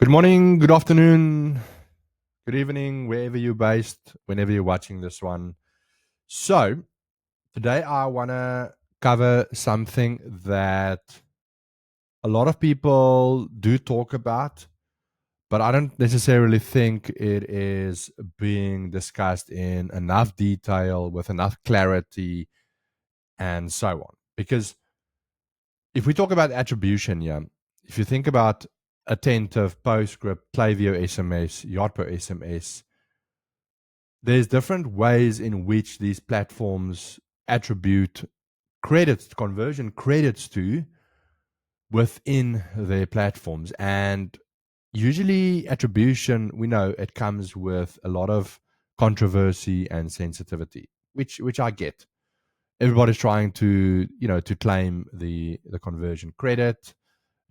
Good morning, good afternoon, good evening, wherever you're based, whenever you're watching this one. So, today I want to cover something that a lot of people do talk about, but I don't necessarily think it is being discussed in enough detail with enough clarity and so on. Because if we talk about attribution, yeah, if you think about Attentive, Postscript, Klaviyo SMS, Yotpo SMS, there's different ways in which these platforms attribute credits, conversion credits to within their platforms. And usually attribution, we know it comes with a lot of controversy and sensitivity, which I get. Everybody's trying to, to claim the conversion credit,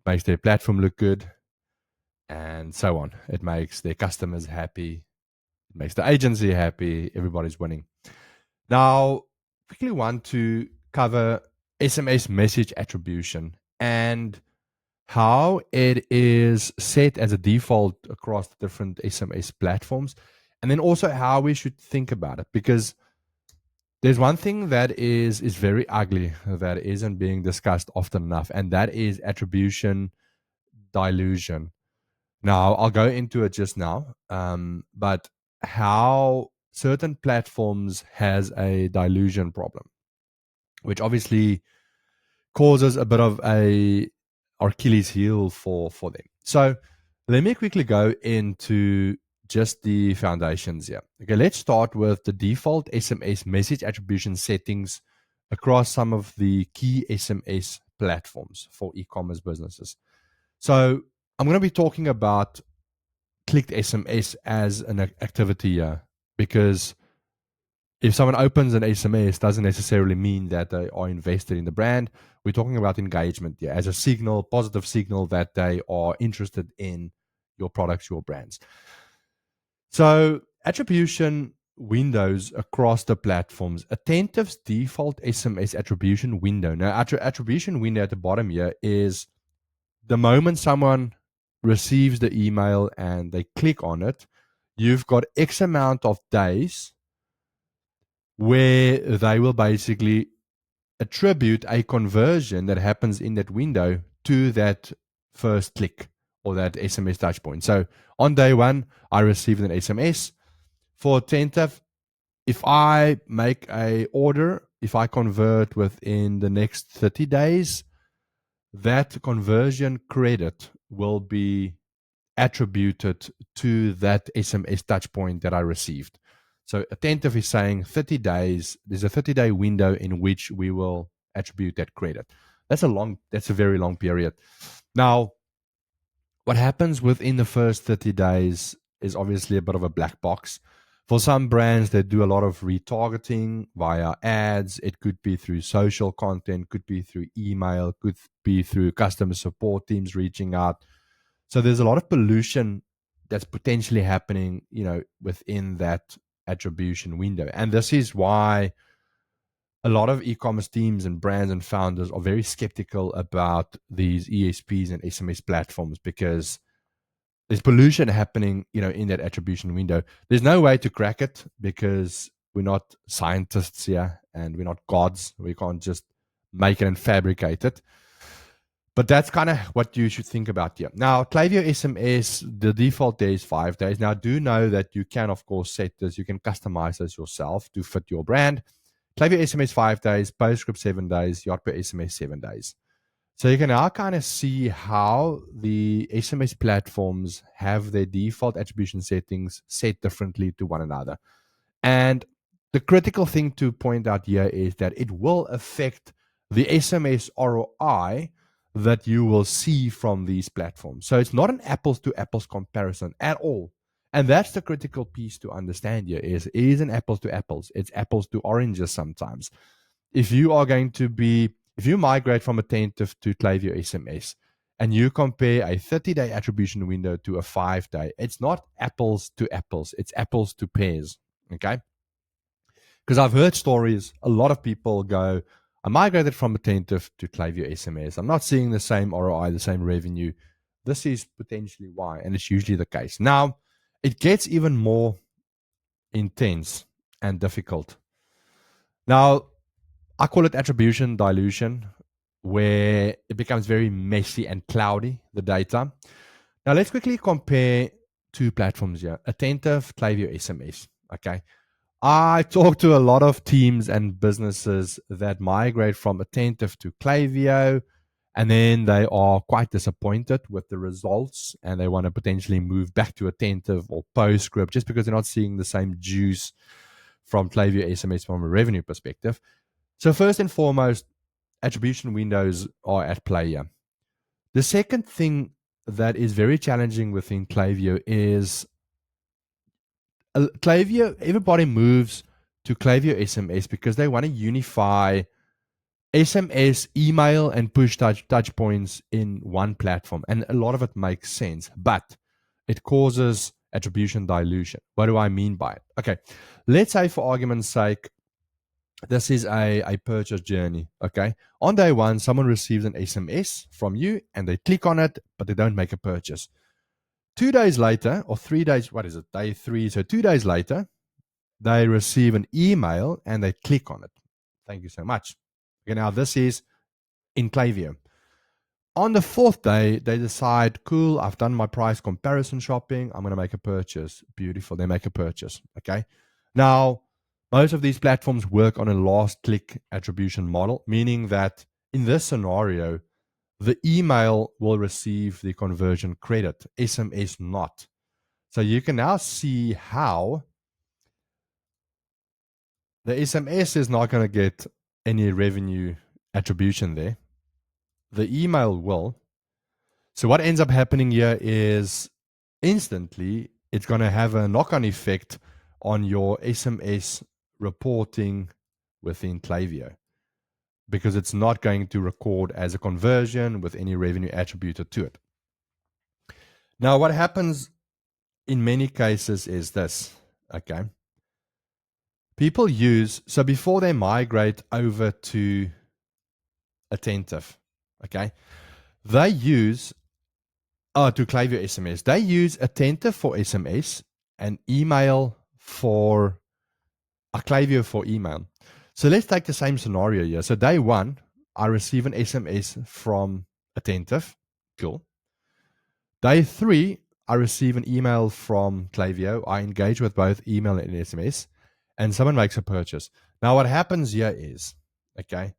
makes their platform look good, and so on. It makes their customers happy, it makes the agency happy, everybody's winning. Now, quickly want to cover SMS message attribution and how it is set as a default across the different SMS platforms, and then also how we should think about it, because there's one thing that is very ugly that isn't being discussed often enough, and that is attribution dilution. Now, I'll go into it just now, but how certain platforms has a dilution problem, which obviously causes a bit of a Achilles heel for them. So let me quickly go into just the foundations here. Okay, let's start with the default SMS message attribution settings across some of the key SMS platforms for e-commerce businesses. So I'm going to be talking about clicked SMS as an activity here, because if someone opens an SMS doesn't necessarily mean that they are invested in the brand. We're talking about engagement here as a signal, positive signal that they are interested in your products, your brands. So attribution windows across the platforms. Attentive's default SMS attribution window. Now, attribution window at the bottom here is the moment someone receives the email and they click on it, you've got X amount of days where they will basically attribute a conversion that happens in that window to that first click or that SMS touch point. So on day one, I received an SMS for Attentive. If I make a order, if I convert within the next 30 days, that conversion credit will be attributed to that SMS touch point that I received. So Attentive is saying 30 days, there's a 30-day window in which we will attribute that credit. That's a very long period. Now, what happens within the first 30 days is obviously a bit of a black box. For some brands, they do a lot of retargeting via ads. It could be through social content, could be through email, could be through customer support teams reaching out. So there's a lot of pollution that's potentially happening, within that attribution window. And this is why a lot of e-commerce teams and brands and founders are very skeptical about these ESPs and SMS platforms, because there's pollution happening, in that attribution window. There's no way to crack it because we're not scientists here and we're not gods. We can't just make it and fabricate it. But that's kind of what you should think about here. Now, Klaviyo SMS, the default day is 5 days. Now, do know that you can, of course, set this. You can customize this yourself to fit your brand. Klaviyo SMS 5 days, Postscript 7 days, Yotpo SMS 7 days. So you can now kind of see how the SMS platforms have their default attribution settings set differently to one another. And the critical thing to point out here is that it will affect the SMS ROI that you will see from these platforms. So it's not an apples to apples comparison at all. And that's the critical piece to understand here is an apples to apples. It's apples to oranges sometimes. If you migrate from Attentive to Klaviyo SMS and you compare a 30-day attribution window to a 5-day, it's not apples to apples. It's apples to pears. Okay? Because I've heard stories, a lot of people go, I migrated from Attentive to Klaviyo SMS. I'm not seeing the same ROI, the same revenue. this is potentially why, and it's usually the case. Now, it gets even more intense and difficult. Now, I call it attribution dilution, where it becomes very messy and cloudy, the data. Now, let's quickly compare two platforms here, Attentive, Klaviyo SMS. Okay. I talk to a lot of teams and businesses that migrate from Attentive to Klaviyo, and then they are quite disappointed with the results, and they want to potentially move back to Attentive or Postscript just because they're not seeing the same juice from Klaviyo SMS from a revenue perspective. So first and foremost, attribution windows are at play here. The second thing that is very challenging within Klaviyo is Klaviyo, everybody moves to Klaviyo SMS because they want to unify SMS, email, and push touch points in one platform. And a lot of it makes sense, but it causes attribution dilution. What do I mean by it? Okay, let's say for argument's sake, this is a purchase journey. Okay, on day one, someone receives an SMS from you and they click on it, but they don't make a purchase. 2 days later, or 3 days, what is it, day 3, so 2 days later, they receive an email and they click on it. Thank you so much. Okay, now this is in Klaviyo. On the 4th day, they decide, cool, I've done my price comparison shopping, I'm going to make a purchase. Beautiful, they make a purchase. Okay, now most of these platforms work on a last click attribution model, meaning that in this scenario, the email will receive the conversion credit, SMS not. So you can now see how the SMS is not going to get any revenue attribution there. The email will. So what ends up happening here is instantly it's going to have a knock-on effect on your SMS reporting within Klaviyo, because it's not going to record as a conversion with any revenue attributed to it. Now, what happens in many cases is this, okay? People use, so before they migrate over to Attentive, okay, they use, to Klaviyo SMS, they use Attentive for SMS and email for, Klaviyo for email. So let's take the same scenario here. So day one, I receive an SMS from Attentive. Cool. Day 3, I receive an email from Klaviyo. I engage with both email and SMS, and someone makes a purchase. Now, what happens here is, okay,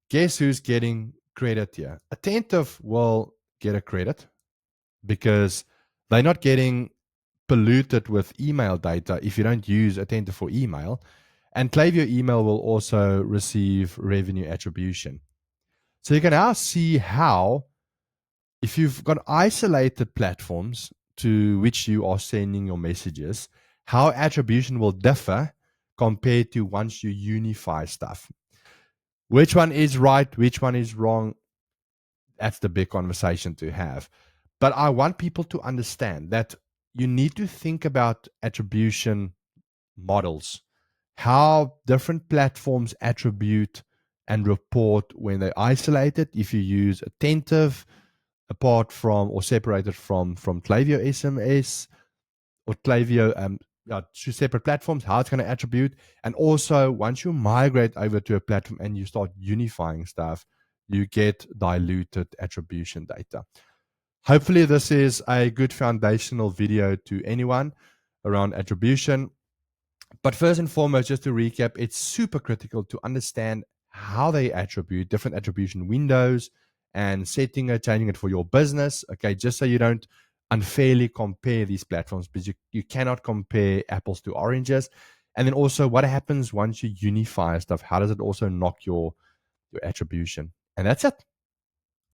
guess who's getting credit here? Attentive will get a credit because they're not getting polluted with email data if you don't use Attentive for email. And Klaviyo email will also receive revenue attribution. So you can now see how, if you've got isolated platforms to which you are sending your messages, how attribution will differ compared to once you unify stuff. Which one is right, which one is wrong, that's the big conversation to have. But I want people to understand that you need to think about attribution models, how different platforms attribute and report when they're isolated. If you use Attentive apart from or separated from Klaviyo SMS or Klaviyo, two separate platforms, how it's going to attribute. And also, once you migrate over to a platform and you start unifying stuff, you get diluted attribution data. Hopefully, this is a good foundational video to anyone around attribution. But first and foremost, just to recap, it's super critical to understand how they attribute, different attribution windows, and setting it, changing it for your business, okay, just so you don't unfairly compare these platforms, because you cannot compare apples to oranges. And then also, what happens once you unify stuff? How does it also knock your attribution? And that's it.